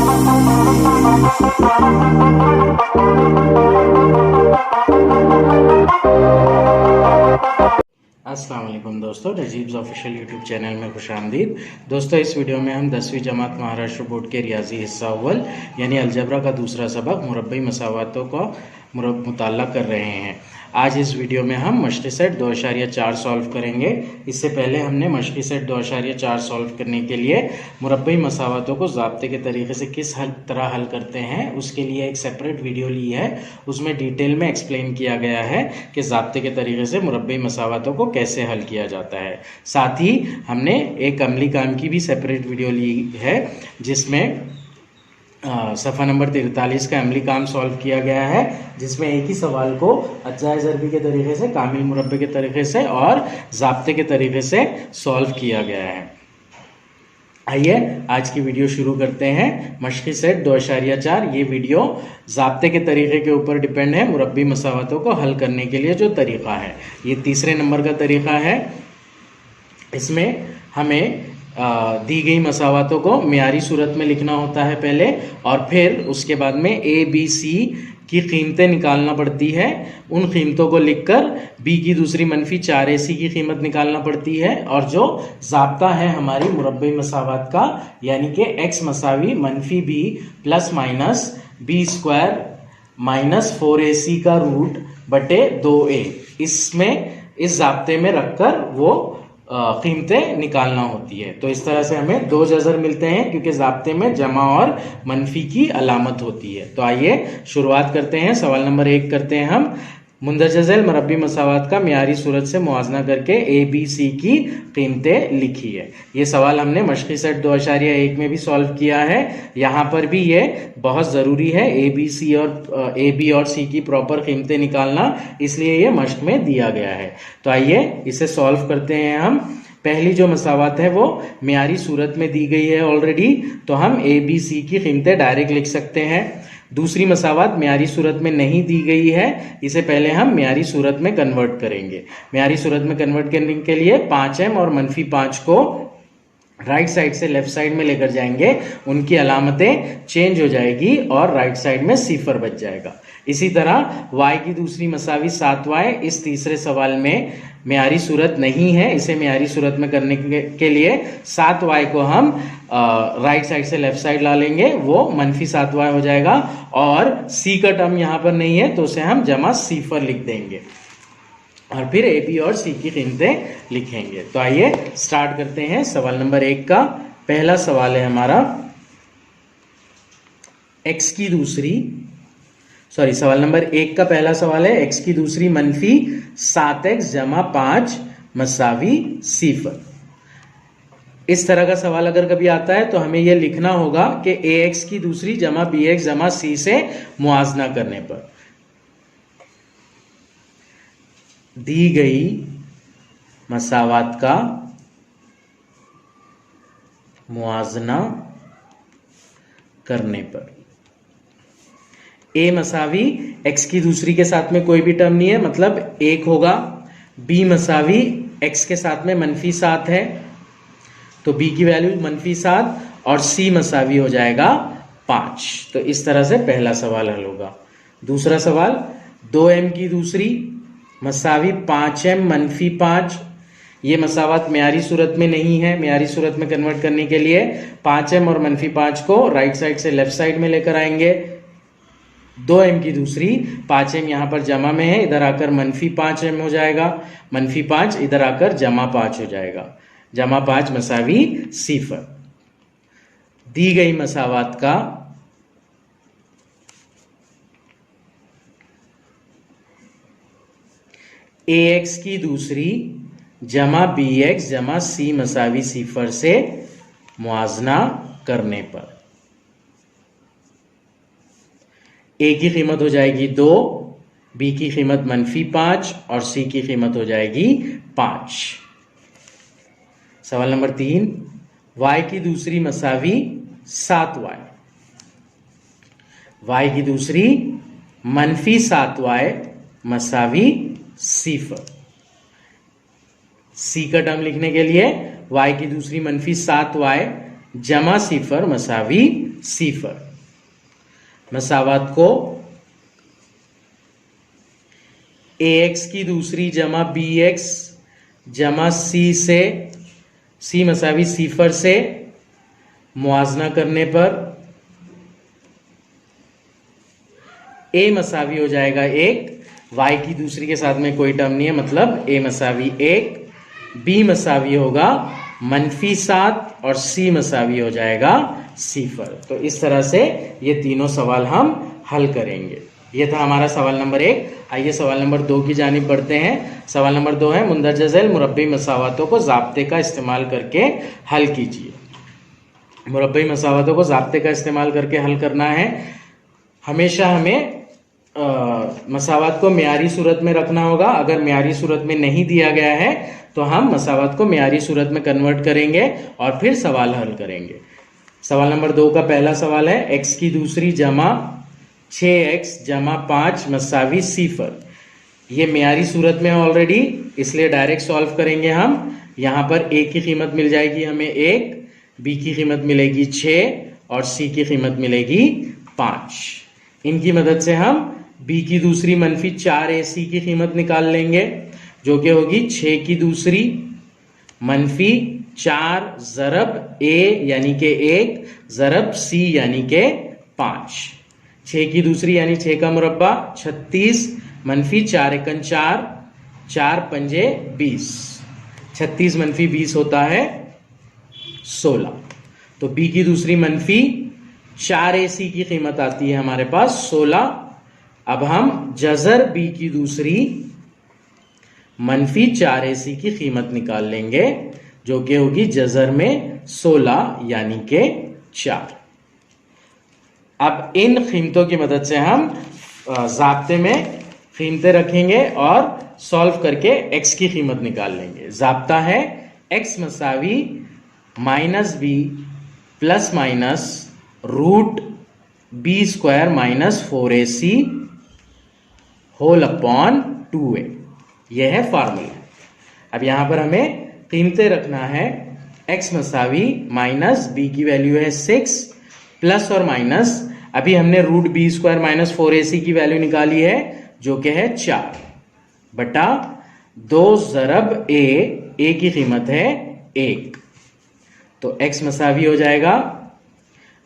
अस्सलाम वालेकुम दोस्तों, रजीब्स ऑफिशियल यूट्यूब चैनल में खुशामदीद। दोस्तों, इस वीडियो में हम 10वीं जमात महाराष्ट्र बोर्ड के रियाजी हिस्सा अव्वल यानी अलजबरा का दूसरा सबक मुरब्बी मसावातों का मुताला कर रहे हैं। आज इस वीडियो में हम मशक़ी सेट 2.4 सॉल्व करेंगे। इससे पहले हमने मशक़ी सेट 2.4 सॉल्व करने के लिए मुरब्बी मसावातों को ज़ाब्ते के तरीके से किस तरह हल करते हैं उसके लिए एक सेपरेट वीडियो ली है। उसमें डिटेल में एक्सप्लेन किया गया है कि ज़ाब्ते के तरीके से मुरब्बी मसावातों को कैसे हल किया जाता है। साथ ही हमने एक अमली काम की भी सेपरेट वीडियो ली है जिसमें सफ़ा नंबर 43 का अमली काम सॉल्व किया गया है, जिसमें एक ही सवाल को अज्जाए ज़रबी के तरीके से, कामिल मुरब्बे के तरीके से और ज़ाब्ते के तरीके से सॉल्व किया गया है। आइए आज की वीडियो शुरू करते हैं। मशक़ी सेट 2.4 ये वीडियो ज़ाब्ते के तरीके के ऊपर डिपेंड है। मुरब्बी मसावतों को हल करने के लिए जो तरीक़ा है, ये तीसरे नंबर का तरीक़ा है। इसमें हमें दी गई मसावतों को मियारी सूरत में लिखना होता है पहले, और फिर उसके बाद में ए बी सी की कीमतें निकालना पड़ती है। उन कीमतों को लिखकर बी की दूसरी मनफी 4ac की कीमत निकालना पड़ती है, और जो ज़ाब्ता है हमारी मुरब्बी मसावत का यानी कि x मसावी मनफी b plus minus B square minus 4ac का रूट बटे 2a, इसमें इस ज़ाब्ते में रखकर वो कीमतें निकालना होती है। तो इस तरह से हमें दो जज़र मिलते हैं क्योंकि ज़ाब्ते में जमा और मनफी की अलामत होती है। तो आइए शुरुआत करते हैं। सवाल नंबर 1 करते हैं हम। मुंदरजा झैल मुरब्बी मसावत का मियारी सूरत से मुआजना करके ए बी सी की कीमतें लिखी है। ये सवाल हमने मशक़ी सेट 2.1 में भी सॉल्व किया है। यहाँ पर भी ये बहुत ज़रूरी है, ए बी और सी की प्रॉपर कीमतें निकालना, इसलिए ये मश्क में दिया गया है। तो आइए इसे सॉल्व करते हैं हम। पहली जो मसावत है वो मियारी सूरत में दी गई है ऑलरेडी, तो हम ए बी सी की कीमतें डायरेक्ट लिख सकते हैं। दूसरी मसावत मियारी सूरत में नहीं दी गई है, इसे पहले हम मियारी सूरत में कन्वर्ट करेंगे। मियारी सूरत में कन्वर्ट करने के लिए 5m और मनफी 5 को राइट साइड से लेफ्ट साइड में लेकर जाएंगे, उनकी अलामतें चेंज हो जाएगी और राइट साइड में सिफर बच जाएगा। इसी तरह y की दूसरी मसावी 7y इस तीसरे सवाल में मियारी सूरत नहीं है, इसे मियारी सूरत में करने के लिए 7y को हम राइट साइड से लेफ्ट साइड ला लेंगे, वो मनफी 7y हो जाएगा, और c का टर्म यहाँ पर नहीं है तो उसे हम जमा सिफर लिख देंगे और फिर ए बी और सी की कीमतें लिखेंगे। तो आइए स्टार्ट करते हैं। सवाल नंबर 1 का पहला सवाल है हमारा सवाल नंबर 1 का पहला सवाल है x की दूसरी मनफी 7x जमा 5 मसावी सिफर। इस तरह का सवाल अगर कभी आता है तो हमें यह लिखना होगा कि ax की दूसरी जमा bx जमा c से मुआजना करने पर दी गई मसावत का मुआजना करने पर a मसावी x की दूसरी के साथ में कोई भी टर्म नहीं है, मतलब 1 होगा। b मसावी x के साथ में मनफी 7 है तो b की वैल्यू मनफी 7 और c मसावी हो जाएगा 5। तो इस तरह से पहला सवाल हल होगा। दूसरा सवाल 2m की दूसरी मसावी 5m मनफी 5, ये मसावत मियारी सूरत में नहीं है। मियारी सूरत में कन्वर्ट करने के लिए 5m और मनफी 5 को राइट साइड से लेफ्ट साइड में लेकर आएंगे। 2m की दूसरी 5m यहाँ पर जमा में है, इधर आकर मनफी 5m हो जाएगा, मनफी 5 इधर आकर जमा 5 हो जाएगा, जमा 5 मसावी सिफर। दी गई मसावत का ax की दूसरी जमा bx जमा c मसावी सिफर से मुआजना करने पर a की कीमत हो जाएगी 2, b की कीमत मनफी 5 और c की कीमत हो जाएगी 5। सवाल नंबर 3 y की दूसरी मसावी 7y, y की दूसरी मनफी 7y मसावी सिफर। c का टर्म लिखने के लिए y की दूसरी मनफी 7y जमा सिफर मसावी सिफर। मसावत को ax की दूसरी जमा bx जमा c से c मसावी सिफर से मुआजना करने पर a मसावी हो जाएगा 1, y की दूसरी के साथ में कोई टर्म नहीं है, मतलब a मसावी 1, b मसावी होगा -7 और c मसावी हो जाएगा सिफर। तो इस तरह से ये तीनों सवाल हम हल करेंगे। ये था हमारा सवाल नंबर 1। आइए सवाल नंबर 2 की जानिब बढ़ते हैं। सवाल नंबर 2 है मुंदरजा झैल मुरब्बी मसावतों को ज़ाब्ते का इस्तेमाल करके हल कीजिए। मुरब्बी मसावतों को ज़ाब्ते का इस्तेमाल करके हल करना है। हमेशा हमें मसावत को मियारी सूरत में रखना होगा। अगर मियारी सूरत में नहीं दिया गया है तो हम मसावत को मियारी सूरत में कन्वर्ट करेंगे और फिर सवाल हल करेंगे। सवाल नंबर 2 का पहला सवाल है x की दूसरी जमा 6x जमा 5 मसावी सिफर। ये मियारी सूरत में ऑलरेडी, इसलिए डायरेक्ट सॉल्व करेंगे हम। यहाँ पर a की कीमत मिल जाएगी हमें 1, b की कीमत मिलेगी 6 और c की कीमत मिलेगी 5। इनकी मदद से हम b की दूसरी -4ac की कीमत निकाल लेंगे, जो कि होगी 6 की दूसरी -4 ज़रब a यानी कि 1 ज़रब c यानी कि 5। 6 की दूसरी यानी 6 का मुरब्बा 36 -4 एकन 4, 4 पंजे 20, 36 -20 होता है 16। तो b की दूसरी -4ac की कीमत आती है हमारे पास 16। अब हम जज़र b की दूसरी -4ac की कीमत निकाल लेंगे, जो कि होगी जज़र में 16 यानी के 4। अब इन कीमतों की मदद से हम ज़ाब्ते में कीमतें रखेंगे और सॉल्व करके x की कीमत निकाल लेंगे। ज़ाब्ता है x मसावी -b ±√b² -4ac whole upon 2a। यह है फार्मूला। अब यहां पर हमें कीमतें रखना है। x मसावी -b की वैल्यू है 6 प्लस और माइनस, अभी हमने √b² -4ac की वैल्यू निकाली है जो कि है 4 बटा 2 ज़रब a की कीमत है 1। तो x मसावी हो जाएगा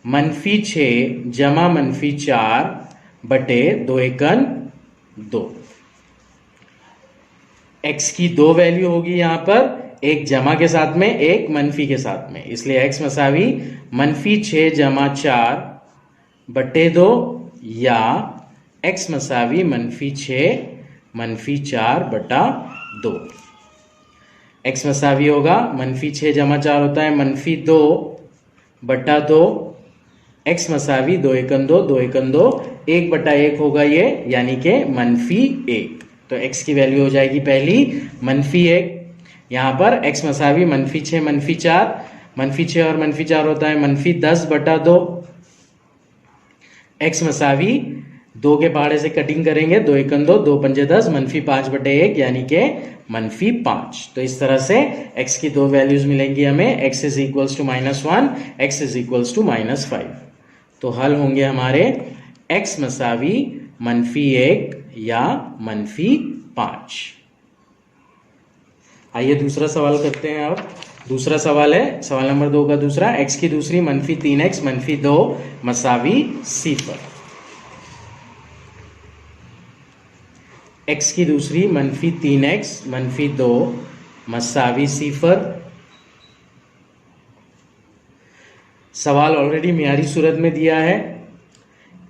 -6 जमा -4 बटे 2 एकन 2। x की 2 वैल्यू होगी यहां पर, एक जमा के साथ में एक मनफी के साथ में, इसलिए x मसावी -6 जमा 4 बटे 2 या x मसावी -6 -4 बटा 2। x मसावी होगा -6 जमा 4 होता है -2 बटा 2, x मसावी 2 एकन 2, 2 एकन 2, 1 बटा 1 होगा ये, यानी कि -1। तो x की वैल्यू हो जाएगी पहली -1। यहाँ पर x मसावी -6 -4, -6 और -4 होता है -10 बटा 2। x मसावी 2 के पहाड़े से कटिंग करेंगे, 2 एकन 2, 2 पंजे 10, -5 बटे 1 यानी कि -5। तो इस तरह से x की 2 वैल्यूज मिलेंगी हमें। x is equals to -1, x is equals to -5। तो हल होंगे हमारे x मसावी -1 या -5। आइए दूसरा सवाल करते हैं। अब दूसरा सवाल है सवाल नंबर 2 का दूसरा, x की दूसरी -3x -2 मसावी सिफर। x की दूसरी -3x -2 मसावी सिफर। सवाल ऑलरेडी मियारी सूरत में दिया है।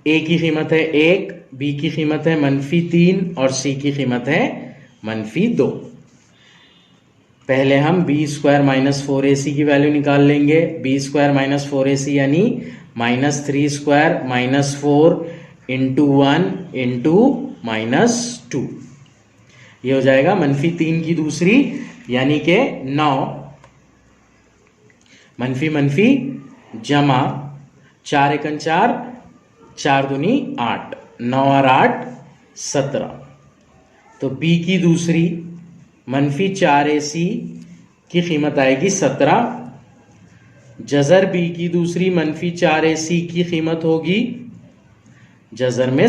a की कीमत है 1, b की कीमत है -3 और c की कीमत है -2। पहले हम b² -4ac की वैल्यू निकाल लेंगे। b² -4ac यानी -3² -4 इंटू 1 इंटू -2। ये हो जाएगा -3 की दूसरी यानी कि 9 मनफी जमा 4 एकन 4, 4 दूनी 8, 9 और 8 17। तो b की दूसरी -4ac की कीमत आएगी 17 जजर बी की दूसरी मनफी 4ac की कीमत होगी जजर में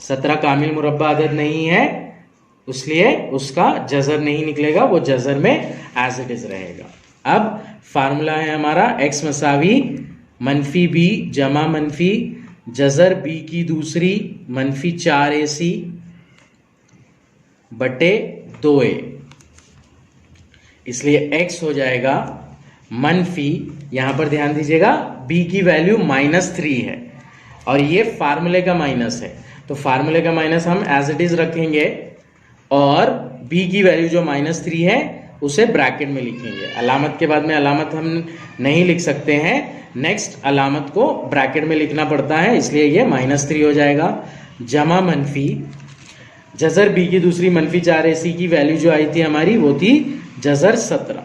17 कामिल मुरब्बा अदद नहीं है, इसलिए उसका जजर नहीं निकलेगा, वो जजर में एज इट इज रहेगा। अब फार्मूला है हमारा x मसावी मनफी बी जमा मनफी जजर बी की दूसरी मनफी 4ac बटे 2a, इसलिए x हो जाएगा मनफी, यहां पर ध्यान दीजिएगा b की वैल्यू -3 है और ये फार्मूले का माइनस है, तो फार्मूले का माइनस हम एज इट इज रखेंगे और b की वैल्यू जो -3 है उसे ब्रैकेट में लिखेंगे। अलामत के बाद में अलामत हम नहीं लिख सकते हैं, नेक्स्ट अलामत को ब्रैकेट में लिखना पड़ता है, इसलिए ये -3 हो जाएगा जमा मनफी जजर बी की दूसरी मनफी 4ac की वैल्यू जो आई थी हमारी वो थी जजर 17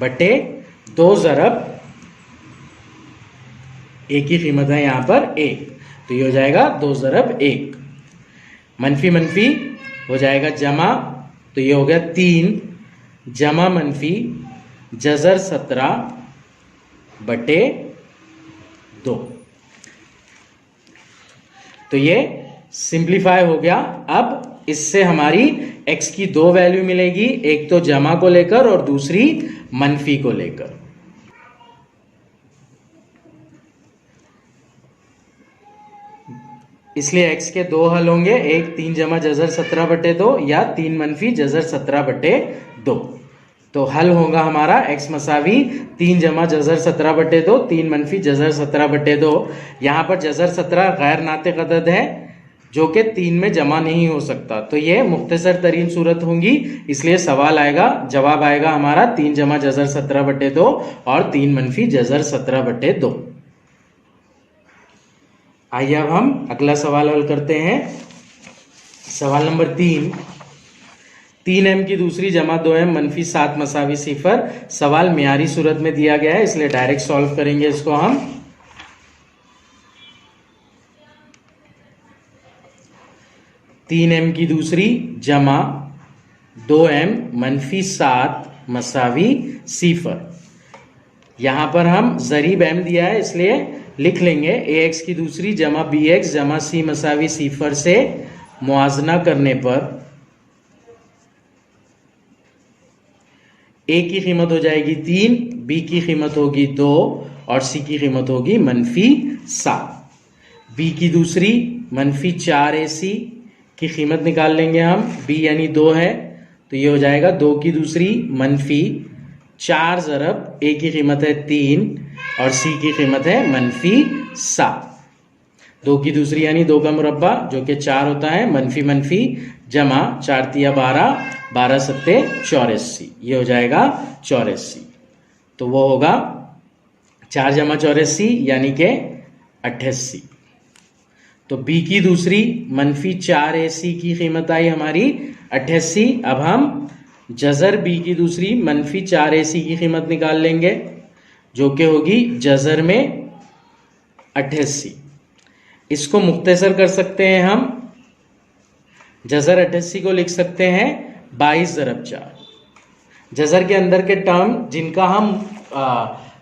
बटे 2 ज़रब a की कीमत है यहां पर 1, तो ये हो जाएगा 2 ज़रब 1, मनफी मनफी हो जाएगा जमा, तो ये हो गया 3 जमा मनफी जजर 17 बटे 2, तो ये सिंप्लीफाई हो गया। अब इससे हमारी x की 2 वैल्यू मिलेगी, एक तो जमा को लेकर और दूसरी मनफी को लेकर। इसलिए x के 2 हल होंगे, एक 3 जमा जजर 17 बटे 2 या 3 मनफी जजर 17 बटे 2। तो हल होगा हमारा x मसावी 3 जमा जजर 17 बटे 2 3 मनफी जजर 17 बटे 2। यहां पर जजर 17 गैर नातिक अदद है जो कि 3 में जमा नहीं हो सकता, तो ये मुख्तसर तरीन सूरत होंगी, इसलिए सवाल आएगा, जवाब आएगा हमारा 3 जमा जजर 17 बटे 2 और 3 मनफी जजर 17 बटे 2। आइए अब हम अगला सवाल हल करते हैं। सवाल नंबर 3m की दूसरी जमा 2m मनफी 7 मसावी 0। सवाल मियारी सूरत में दिया गया है, इसलिए डायरेक्ट सॉल्व करेंगे इसको हम। तीन m की दूसरी जमा 2m मनफी 7 मसावी 0। यहां पर हम जरीब m दिया है इसलिए लिख लेंगे ax की दूसरी जमा bx जमा c मसावी 0 से मुआजना करने पर a की कीमत हो जाएगी 3, b की कीमत होगी 2 और c की कीमत होगी मनफी 7। b की दूसरी मनफी 4ac की कीमत निकाल लेंगे हम, b यानी 2 है तो ये हो जाएगा 2 की दूसरी मनफी 4 ज़रब a की कीमत है 3 और c की कीमत है मनफी 7। 2 की दूसरी यानी 2 का मुरब्बा जो कि 4 होता है, मनफी मनफी जमा 4 तिया 12 12 सत्ते 84, ये हो जाएगा 84। तो वो होगा 4 जमा 84 यानी कि 88। तो b की दूसरी मनफी 4ac की कीमत आई हमारी 88। अब हम जजर b की दूसरी मनफी 4ac की कीमत निकाल लेंगे जो कि होगी जजर में 88। इसको मुख्तसर कर सकते हैं हम, जजर 88 को लिख सकते हैं 22 ज़रब 4। जजर के अंदर के टर्म जिनका हम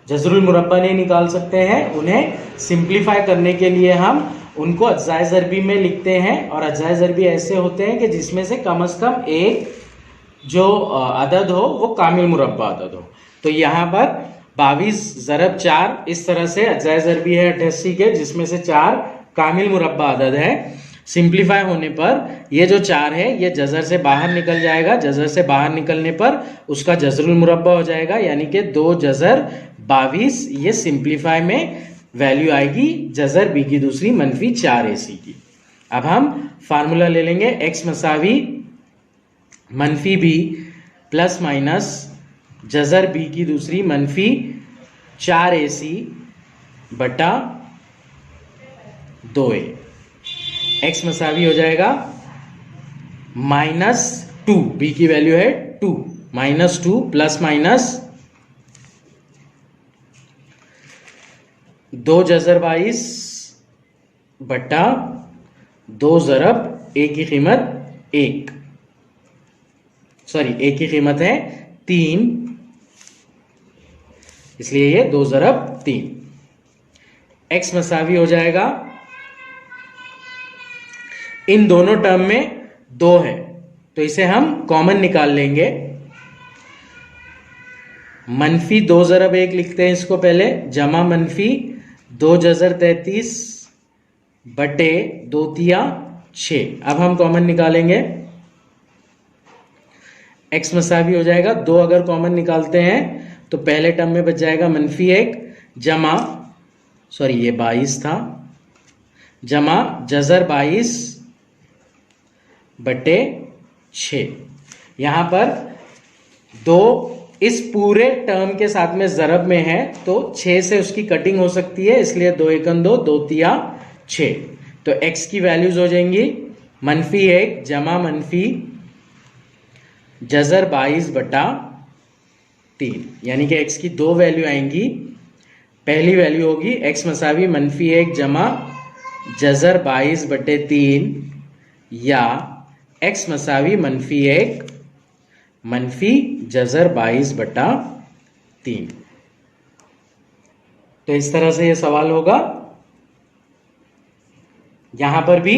जजरुल मुरब्बा नहीं निकाल सकते हैं उन्हें सिंप्लीफाई करने के लिए हम उनको अज्जाए ज़रबी में लिखते हैं, और अज्जाए ज़रबी ऐसे होते हैं कि जिसमें से कम से कम एक जो अदद हो वो कामिल मुरब्बा अदद हो। तो यहाँ पर 22 ज़रब 4 इस तरह से अज्जाए ज़रबी है 88 के, जिसमें से 4 कामिल मुरब्बा अदद है। सिंप्लीफाई होने पर ये जो 4 है ये जजर से बाहर निकल जाएगा, जजर से बाहर निकलने पर उसका जजरुल मुरब्बा हो जाएगा यानी कि 2 जजर 22। ये सिंप्लीफाई में वैल्यू आएगी जजर बी की दूसरी मनफी 4ac की। अब हम फार्मूला ले लेंगे x मसावी मनफी b प्लस माइनस जजर बी की दूसरी मनफी 4ac बटा 2a। x मसावी हो जाएगा -2, b की वैल्यू है 2, -2 प्लस माइनस 2 जजर 22 बटा 2 ज़रब a की कीमत 1, सॉरी a की कीमत है 3 इसलिए ये 2 ज़रब 3। x मसावी हो जाएगा, इन दोनों टर्म में 2 है तो इसे हम कॉमन निकाल लेंगे। मनफी 2 ज़रब 1 लिखते हैं इसको पहले, जमा मनफी 2 जज़र 33 बटे 2 तिया 6। अब हम कॉमन निकालेंगे, x मसावी हो जाएगा 2, अगर कॉमन निकालते हैं तो पहले टर्म में बच जाएगा मनफी 1 जमा, सॉरी ये 22 था, जमा जज़र 22 बटे 6। यहां पर 2 इस पूरे टर्म के साथ में ज़रब में है तो 6 से उसकी कटिंग हो सकती है, इसलिए 2 एकन 2, 2 तिया 6। तो x की वैल्यूज हो जाएंगी मनफी 1 जमा मनफी जज़र 22 बटा 3, यानी कि x की 2 वैल्यू आएंगी। पहली वैल्यू होगी x मसावी मनफी 1 जमा जज़र 22 बटे 3 या x मसावी मनफी 1 मनफी जज़र 22 बटा 3। तो इस तरह से यह सवाल होगा। यहां पर भी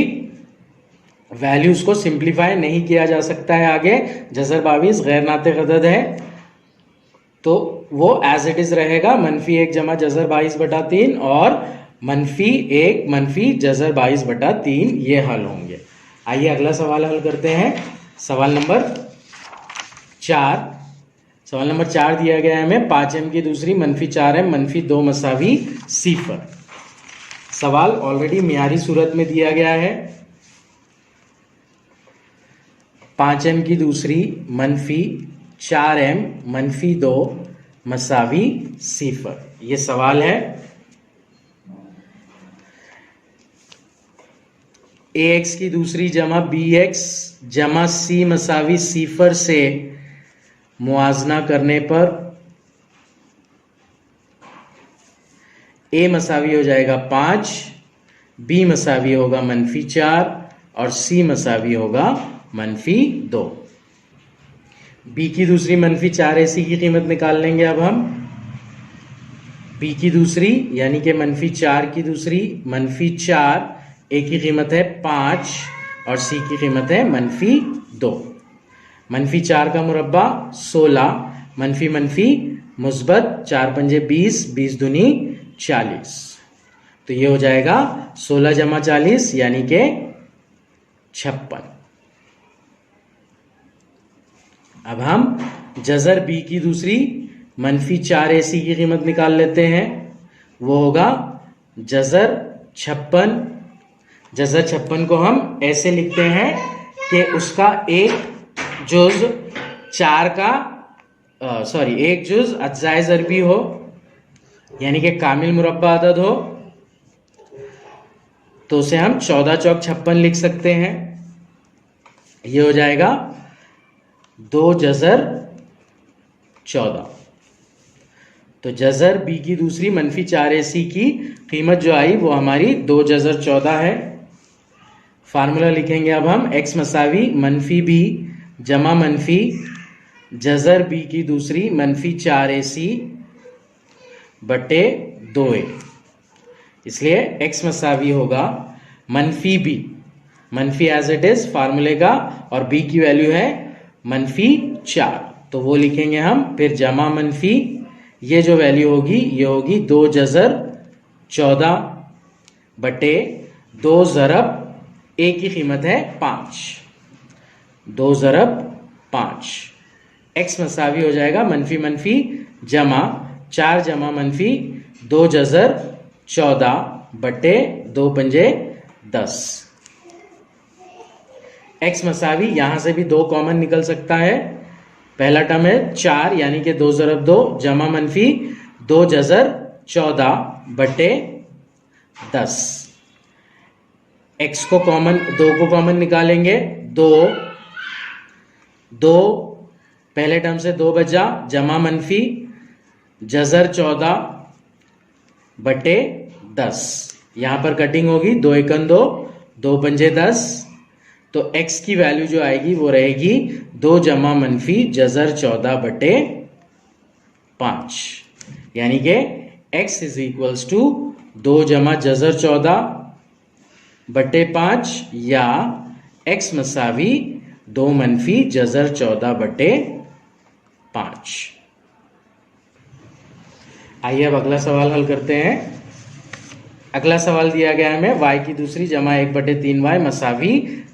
वैल्यूज को सिंप्लीफाई नहीं किया जा सकता है आगे, जज़र 22 गैर नाते गदद है तो वो एज इट इज रहेगा, मनफी 1 जमा जज़र 22 बटा 3 और मनफी 1 मनफी जज़र 22 बटा 3 ये हल होंगे। आइए अगला सवाल हल करते हैं। सवाल नंबर 4। सवाल नंबर 4 दिया गया है हमें 5m की दूसरी मनफी 4m मनफी 2 मसावी 0। सवाल ऑलरेडी मियारी सूरत में दिया गया है। 5m की दूसरी मनफी 4m मनफी 2 मसावी 0, ये सवाल है। ax की दूसरी जमा bx जमा c मसावी 0 से मुआजना करने पर a मसावी हो जाएगा 5, b मसावी होगा मनफी 4 और c मसावी होगा मनफी 2। b की दूसरी मनफी 4ac की कीमत निकाल लेंगे। अब हम b की दूसरी यानी कि मनफी 4 की दूसरी मनफी 4, a की कीमत है 5 और c की कीमत है मनफी 2। मनफी 4 का मुरब्बा 16, मनफी मनफी मुस्बत 4 पंजे 20, 20 दूनी 40, तो ये हो जाएगा 16 जमा 40 यानी के 56। अब हम जज़र b की दूसरी मनफी 4ac की कीमत निकाल लेते हैं। वो होगा जज़र 56। जज़र 56 को हम ऐसे लिखते हैं कि उसका एक जुज़ 4 का एक जुज़ अज्जाए ज़रबी हो, यानी कि कामिल मुरब्बा अदद हो, तो उसे हम 14 चौक 56 लिख सकते हैं। ये हो जाएगा 2 जज़र 14। तो जज़र b की दूसरी मनफी 4ac की कीमत जो आई वो हमारी 2 जज़र 14 है। फार्मूला लिखेंगे अब हम x मसावी मनफी b जमा मनफी जज़र b की दूसरी मनफी 4ac बटे 2a, इसलिए x मसावी होगा मनफी b, मनफी एज इट इज फार्मूले का, और b की वैल्यू है मनफी 4, तो वो लिखेंगे हम। फिर जमा मनफी, ये जो वैल्यू होगी ये होगी 2 जज़र 14 बटे 2 ज़रब a की कीमत है 5, 2 ज़रब 5। x मसावी हो जाएगा मनफी मनफी जमा 4 जमा मनफी 2 जज़र 14 बटे 2 पंजे 10। x मसावी यहां से भी 2 कॉमन निकल सकता है। पहला टर्म है 4 यानी कि 2 ज़रब 2 जमा मनफी 2 जज़र 14 बटे 10। x को कॉमन, 2 को कॉमन निकालेंगे, 2 पहले टर्म से 2 बचा, जमा मनफी जज़र 14 बटे 10, यहां पर कटिंग होगी, 2 एकन 2, 2 पंजे 10, तो x की वैल्यू जो आएगी वो रहेगी 2 जमा मनफी जज़र 14 बटे 5। यानी कि x इज इक्वल्स टू 2 जमा जजर 14 बटे 5 या x मसावी 2 मनफी जजर 14 बटे 5। आइए अब अगला सवाल हल करते हैं। अगला सवाल दिया गया है हमें y की दूसरी जमा 1/3y मसावी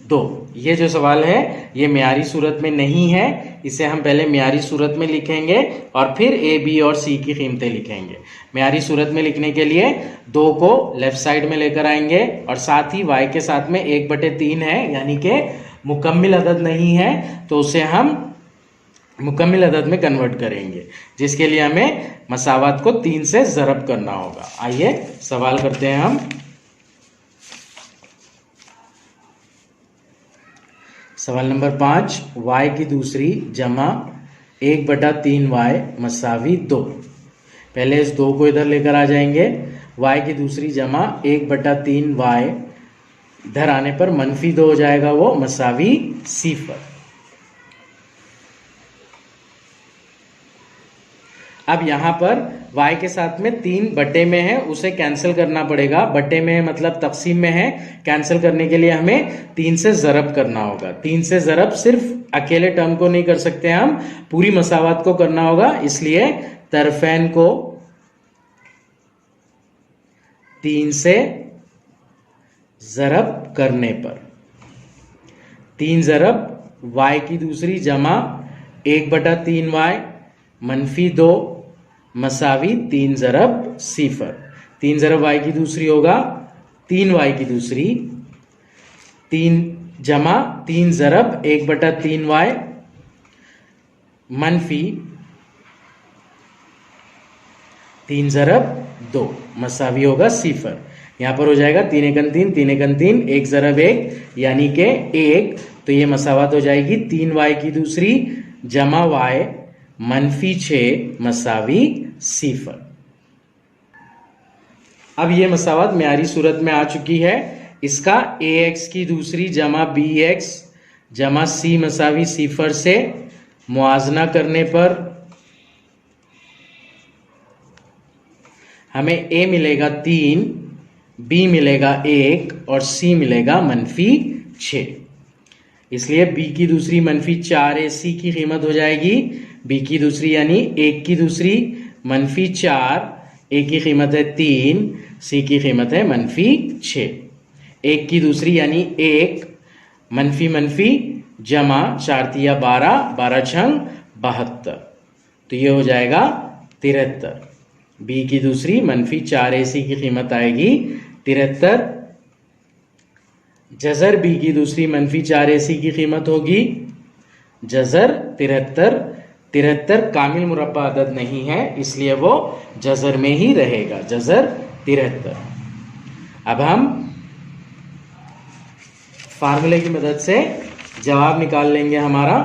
2। ये जो सवाल है ये म्यारी सूरत में नहीं है, इसे हम पहले म्यारी सूरत में लिखेंगे और फिर a, b और c की कीमतें लिखेंगे। म्यारी सूरत में लिखने के लिए 2 को लेफ्ट साइड में लेकर आएंगे और साथ ही y के साथ में 1/3 है यानी कि मुकम्मिल अदद नहीं है, तो उसे हम मुकम्मिल अदद में कन्वर्ट करेंगे, जिसके लिए हमें मसावत को 3 से ज़रब करना होगा। आइए सवाल करते हैं हम। सवाल नंबर 5, y की दूसरी जमा 1/3y मसावी 2। पहले इस 2 को इधर लेकर आ जाएंगे। y की दूसरी जमा 1/3y इधर आने पर मनफी 2 हो जाएगा, वो मसावी 0। अब यहाँ पर y के साथ में 3 बटे में है, उसे कैंसिल करना पड़ेगा। बटे में मतलब तकसीम में है, कैंसिल करने के लिए हमें 3 से ज़रब करना होगा। 3 से ज़रब सिर्फ अकेले टर्म को नहीं कर सकते, हम पूरी मसावत को करना होगा, इसलिए तरफैन को 3 से ज़रब करने पर 3 ज़रब y की दूसरी जमा 1/3y मनफी 2 मसावी 3 ज़रब 0। 3 ज़रब y की दूसरी होगा 3y की दूसरी, 3 जमा 3 ज़रब 1/3y मनफी 3 ज़रब 2 मसावी होगा 0। यहाँ पर हो जाएगा 3 एकन 3, 3 एकन 3, 1 ज़रब 1 यानी कि 1, तो ये मसावत हो जाएगी 3y की दूसरी जमा y मनफी 6 मसावी 0। अब ये मसावत म्यारी सूरत में आ चुकी है। इसका ax की दूसरी जमा bx जमा c मसावी 0 से मुआजना करने पर हमें a मिलेगा 3, b मिलेगा 1 और c मिलेगा मनफी 6। इसलिए b की दूसरी मनफी 4ac की कीमत हो जाएगी, b की दूसरी यानी 1 की दूसरी मनफी 4, a की कीमत है 3, c की कीमत है मनफी 6। 1 की दूसरी यानी 1 मनफी मनफी जमा 4 तिया 12, 12 छंग 72, तो ये हो जाएगा 73। b की दूसरी मनफी 4ac की कीमत आएगी 73। जजर b की दूसरी मनफी 4ac की कीमत होगी जजर 73। 73 कामिल मुरब्बा अदद नहीं है, इसलिए वो जजर में ही रहेगा, जजर 73। अब हम फार्मूले की मदद से जवाब निकाल लेंगे हमारा।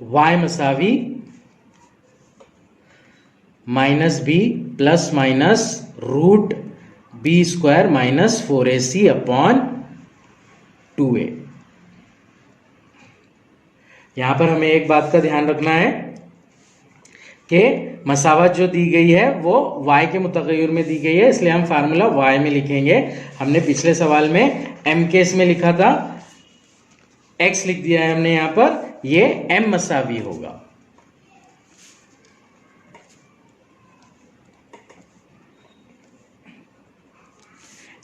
y मसावी -b plus minus root b square minus 4ac upon 2a। यहां पर हमें एक बात का ध्यान रखना है कि मसावत जो दी गई है वो y के मुतग़य्यर में दी गई है, इसलिए हम फार्मूला y में लिखेंगे। हमने पिछले सवाल में m केस में लिखा था, x लिख दिया है हमने, यहां पर ये m मसावी होगा।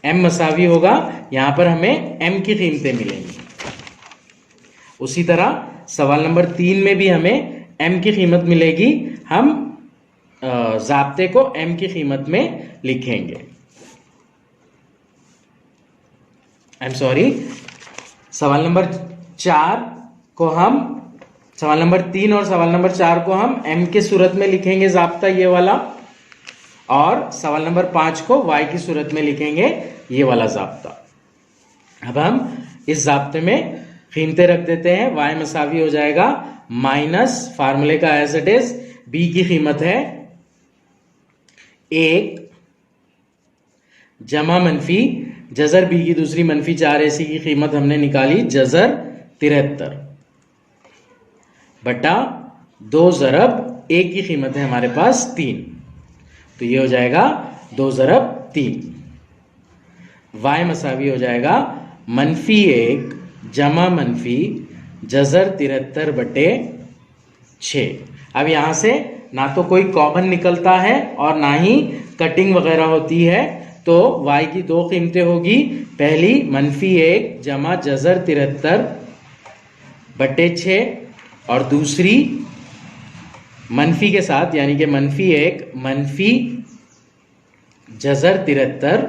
m मसावी होगा, यहां पर हमें m की कीमतें मिलेंगी। उसी तरह सवाल नंबर 3 में भी हमें m की कीमत मिलेगी, हम ज़ाब्ते को m की कीमत में लिखेंगे। सवाल नंबर 3 और सवाल नंबर 4 को हम m की सूरत में लिखेंगे, ज़ाब्ता ये वाला, और सवाल नंबर 5 को y की सूरत में लिखेंगे, ये वाला ज़ाब्ता। अब हम इस ज़ाब्ते में कीमतें रख देते हैं। y मसावी हो जाएगा माइनस फार्मूले का एज इट इज, b की कीमत है 1 जमा मनफी जजर b की दूसरी मनफी 4ac की कीमत हमने निकाली जजर 73। बटा 2 ज़रब ए की कीमत है हमारे पास 3, तो ये हो जाएगा 2 ज़रब 3। y मसावी हो जाएगा -1 जमा मनफी जज़र 73 बटे 6। अब यहाँ से ना तो कोई कॉमन निकलता है और ना ही कटिंग वगैरह होती है, तो y की दो कीमतें होगी। पहली -1 जमा जज़र 73 बटे 6 और दूसरी मनफी के साथ यानी कि -1 मनफी जज़र 73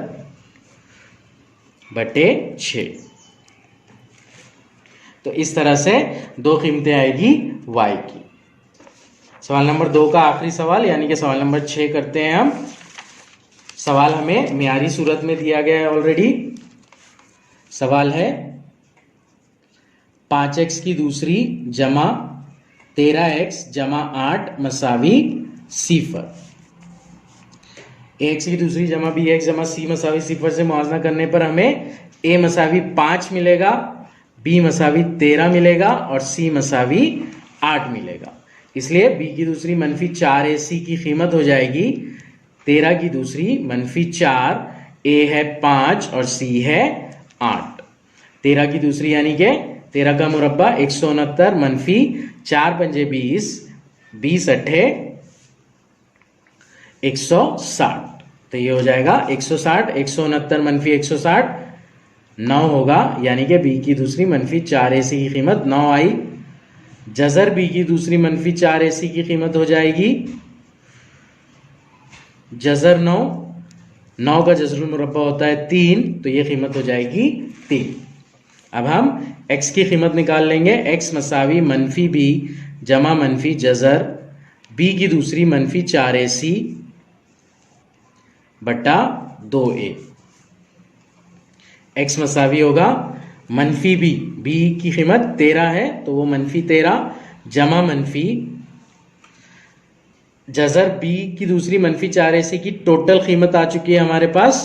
बटे 6। तो इस तरह से दो कीमतें आएगी y की। सवाल नंबर 2 का आखिरी सवाल यानी कि सवाल नंबर 6 करते हैं हम। सवाल हमें मियारी सूरत में दिया गया है ऑलरेडी। सवाल है 5x की दूसरी जमा 13x जमा 8 मसावी 0। x की दूसरी जमा bx जमा c मसावी 0 से मुआवजा करने पर हमें a मसावी 5 मिलेगा, b मसावी 13 मिलेगा और c मसावी 8 मिलेगा। इसलिए b की दूसरी -4ac की कीमत हो जाएगी 13 की दूसरी -4, a है 5 और c है 8। 13 की दूसरी यानी कि 13 का मुरब्बा 169 -4 पंजे 20, 20 अट्ठे 160। तो ये हो जाएगा 160, 169 - 160 9 होगा, यानी कि बी की दूसरी -4ac की कीमत 9 आई। जज़र बी की दूसरी -4ac की कीमत हो जाएगी जज़र 9, 9 का जज़रुल मुरब्बा होता है 3, तो ये कीमत हो जाएगी 3। अब हम x की कीमत निकाल लेंगे। x मसावी -b जमा मनफी जज़र b की दूसरी -4ac बटा 2a। x मसावी होगा -b, b की कीमत 13 है तो वो -13 जमा मनफी जज़र b की दूसरी -4ac की टोटल कीमत आ चुकी है हमारे पास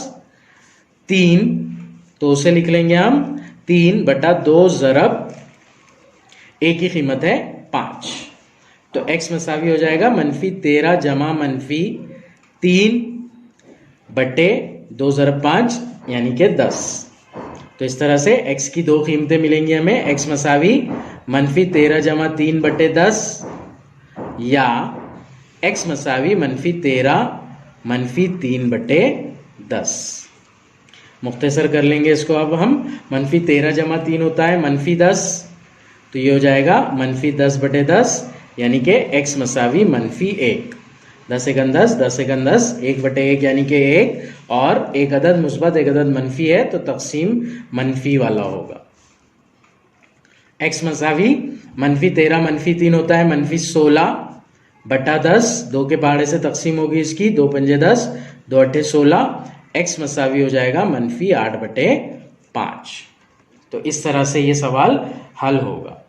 3, तो उसे लिख लेंगे हम 3 बटा 2 ज़रब a की कीमत है 5। तो x मसावी हो जाएगा -13 जमा -3 बटे 2 ज़रब 5 यानी कि 10। तो इस तरह से x की दो कीमतें मिलेंगी हमें। x मसावी -13 जमा 3 बटे 10 या x मसावी -13 -3 बटे 10। मुख्तसर कर लेंगे इसको। अब हम -13 जमा 3 होता है -10, तो ये हो जाएगा -10 बटे 10 यानी कि x मसावी -1। 10 एकन 10, 10 एकन 10, 1 बटे 1 यानी कि 1, और एक अदद मुस्बत एक अदद मनफी है तो तकसीम मनफी वाला होगा। x मसावी -13 -3 होता है -16 बटा 10, 2 के पहाड़े से तकसीम होगी इसकी, 2 पंजे 10, 2 अट्ठे 16, x मसावी हो जाएगा -8 बटे 5। तो इस तरह से ये सवाल हल होगा।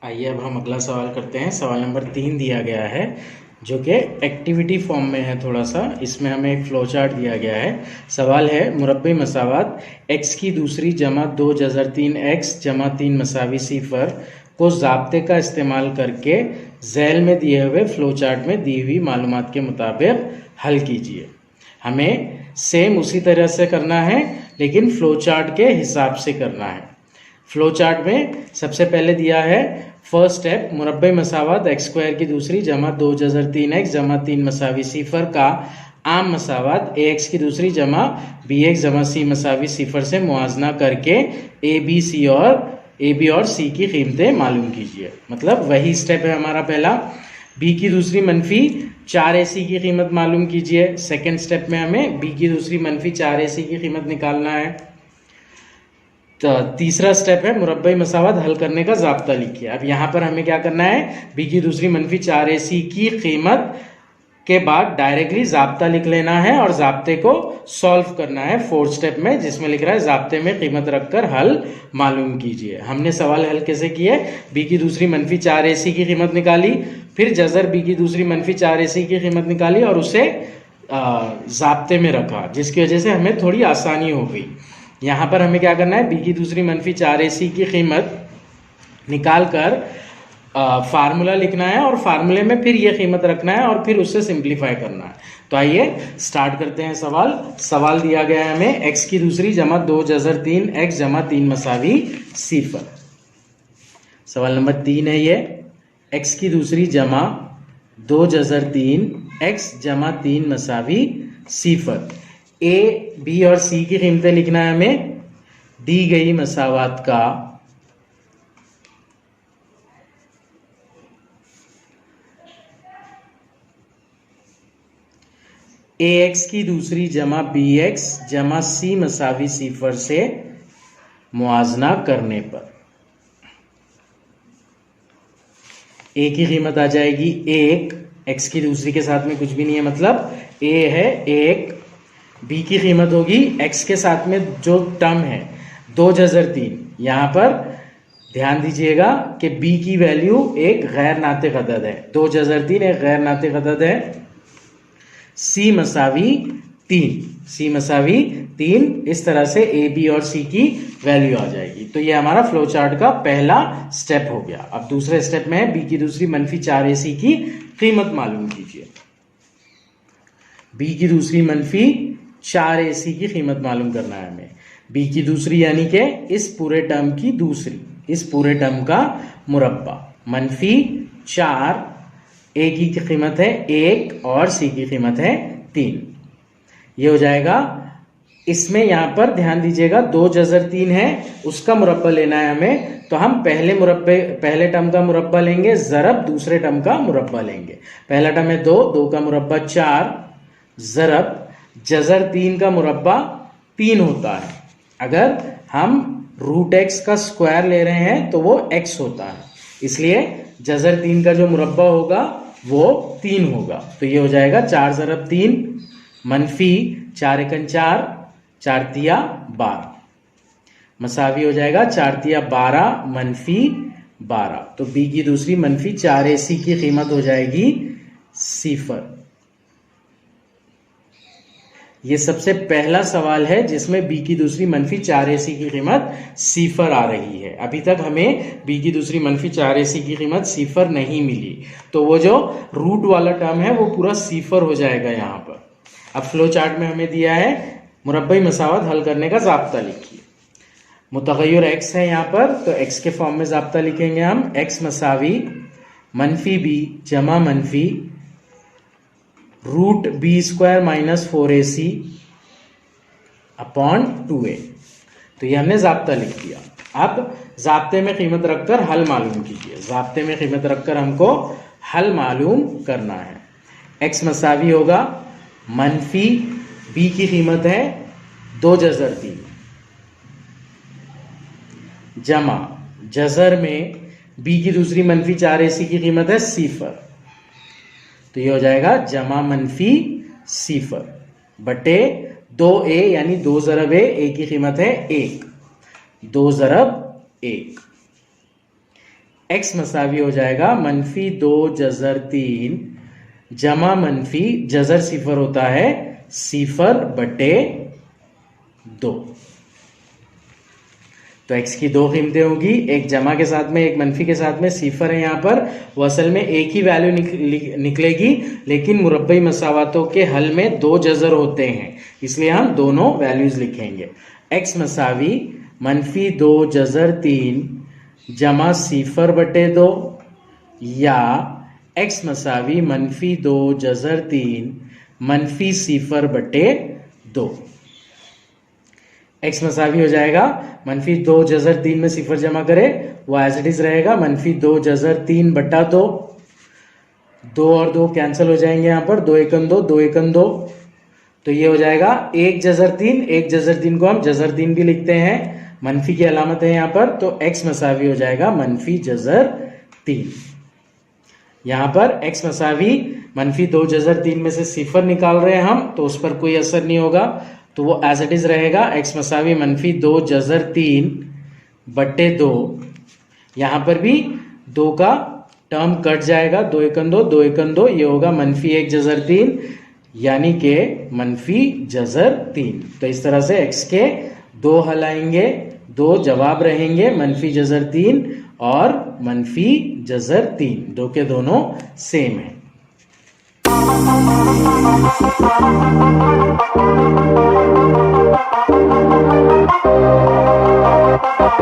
आइए अब हम अगला सवाल करते हैं। सवाल नंबर 3 दिया गया है जो कि एक्टिविटी फॉर्म में है थोड़ा सा। इसमें हमें एक फ्लो चार्ट दिया गया है। सवाल है मुरब्बे मसावात x की दूसरी जमा 2 जज़र 3x जमा 3 मसावी 0 को ज़ाब्ते का इस्तेमाल करके झैल में दिए हुए फ्लो चार्ट में दी हुई मालूमात के मुताबिक हल कीजिए। हमें सेम उसी तरह से करना है लेकिन फ्लो चार्ट के हिसाब से करना है। फ्लो चार्ट में सबसे पहले दिया है फर्स्ट स्टेप मुरब्बे मसावात x² की दूसरी जमा 2 जज़र 3x जमा 3 मसावी 0 का आम मसावात ax की दूसरी जमा bx जमा c मसावी 0 से मुआजना करके a b और c की कीमतें मालूम कीजिए। मतलब वही स्टेप है हमारा पहला। b की दूसरी -4ac की कीमत मालूम कीजिए। सेकेंड स्टेप में हमें b की दूसरी -4ac की कीमत निकालना है। तो तीसरा स्टेप है मुरब्बे मसावात हल करने का ज़ाब्ता लिखिए। अब यहाँ पर हमें क्या करना है, b की दूसरी -4ac की कीमत के बाद डायरेक्टली ज़ाब्ता लिख लेना है और ज़ाब्ते को सॉल्व करना है फोर्थ स्टेप में, जिसमें लिख रहा है ज़ाब्ते में कीमत रखकर हल मालूम कीजिए। हमने सवाल हल कैसे किए, b की दूसरी -4ac की कीमत निकाली, फिर जज़र b की दूसरी -4ac की कीमत निकाली और उसे ज़ाब्ते में रखा, जिसकी वजह से हमें थोड़ी आसानी हो गई। यहाँ पर हमें क्या करना है, b की दूसरी -4ac की कीमत निकाल कर फार्मूला लिखना है और फार्मूले में फिर ये कीमत रखना है और फिर उससे सिंप्लीफाई करना है। तो आइए स्टार्ट करते हैं। सवाल दिया गया है हमें x की दूसरी जमा 2 जज़र 3 x जमा 3 मसावी 0। सवाल नंबर 3 है ये, x की दूसरी जमा 2 जज़र 3 x जमा 3 मसावी 0। a, b और c की कीमतें लिखना है हमें दी गई मसावात का ax की दूसरी जमा bx जमा c मसावी 0 से मुआजना करने पर a की कीमत आ जाएगी 1, x की दूसरी के साथ में कुछ भी नहीं है मतलब a है 1, b की कीमत होगी x के साथ में जो टर्म है 2 जज़र 3। यहां पर ध्यान दीजिएगा कि b की वैल्यू एक गैर नातिक अदद है, 2 जज़र 3 एक गैर नातिक अदद है। c मसावी 3, इस तरह से a, b और c की वैल्यू आ जाएगी। तो ये हमारा फ्लो चार्ट का पहला स्टेप हो गया। अब दूसरे स्टेप में है b की दूसरी -4 ac की कीमत मालूम कीजिए। b की दूसरी -4 ac की कीमत मालूम करना है हमें। b की दूसरी यानी कि इस पूरे टर्म की दूसरी, इस पूरे टर्म का मुरब्बा -4, a की कीमत है 1 और c की कीमत है 3। ये हो जाएगा। इसमें यहां पर ध्यान दीजिएगा 2 जज़र 3 है, उसका मुरब्बा लेना है हमें। तो हम पहले टर्म का मुरब्बा लेंगे ज़रब दूसरे टर्म का मुरब्बा लेंगे। पहला टर्म है 2 का मुरब्बा 4 ज़रब जज़र 3 का मुरब्बा 3 होता है। अगर हम √x का स्क्वायर ले रहे हैं तो वो x होता है, इसलिए जज़र 3 का जो मुरब्बा होगा वो 3 होगा। तो ये हो जाएगा 4 ज़रब 3 -4 एकन 4, 4 तिया 12 मसावी हो जाएगा 4 तिया 12 -12। तो b की दूसरी -4 ac की कीमत हो जाएगी 0। ये सबसे पहला सवाल है जिसमें b की दूसरी -4 ac की कीमत 0 आ रही है। अभी तक हमें b की दूसरी -4 ac की कीमत 0 नहीं मिली, तो वो जो रूट वाला टर्म है वो पूरा 0 हो जाएगा यहाँ पर। अब फ्लो चार्ट में हमें दिया है मुरब्बई मसावत हल करने का ज़ाब्ता लिखिए। मुतग़य्यर x है यहाँ पर, तो x के फॉर्म में ज़ाब्ता लिखेंगे हम x मसावी -b जमा √b² - 4ac अपॉन 2a। तो ये हमने ज़ाब्ता लिख दिया। अब ज़ाब्ते में कीमत रखकर हल मालूम कीजिए। ज़ाब्ते में कीमत रखकर हमको हल मालूम करना है। x मसावी होगा -b की कीमत है 2 जज़र 3 जमा जज़र में b की दूसरी -4 ac की कीमत है 0। तो ये हो जाएगा जमा -0 बटे 2a यानी 2 ज़रब a की कीमत है 1, 2 ज़रब 1। x मसावी हो जाएगा -2 जज़र 3 जमा जज़र 0 होता है 0 बटे 2। तो x की 2 कीमतें होगी, एक जमा के साथ में एक मनफी के साथ में 0 है यहाँ पर। वो असल में एक ही वैल्यू निकलेगी, लेकिन मुरब्बई मसावातों के हल में 2 जज़र होते हैं, इसलिए हम दोनों वैल्यूज लिखेंगे। x मसावी -2 जज़र 3 जमा 0 बटे 2 या x मसावी -2 जज़र 3 -0 बटे 2। x मसावी हो जाएगा -2 जज़र 3 में 0 जमा करें वो एज इट इज रहेगा -2 जज़र 3 बटा 2। 2 और 2 कैंसिल हो जाएंगे यहाँ पर, 2 एकन 2, 2 एकन 2। तो ये हो जाएगा 1 जज़र 3। 1 जज़र 3 को हम जज़र 3 भी लिखते हैं, मनफी की अलामत है यहाँ पर, तो x मसावी हो जाएगा -, जज़र 3। यहाँ पर x मसावी -2 जज़र 3 में से 0 निकाल रहे हैं हम, तो उस पर कोई असर नहीं होगा, तो वो एज इट इज रहेगा x मसावी -2 जज़र 3 बटे 2। यहाँ पर भी 2 का टर्म कट जाएगा, 2 एकन 2, 2 एकन 2, ये होगा -1 जज़र 3 यानी कि -, जज़र 3। तो इस तरह से x के 2 हल आएंगे, 2 जवाब रहेंगे, -, जज़र 3 और मनफी जज़र 3, दो के दोनों सेम है।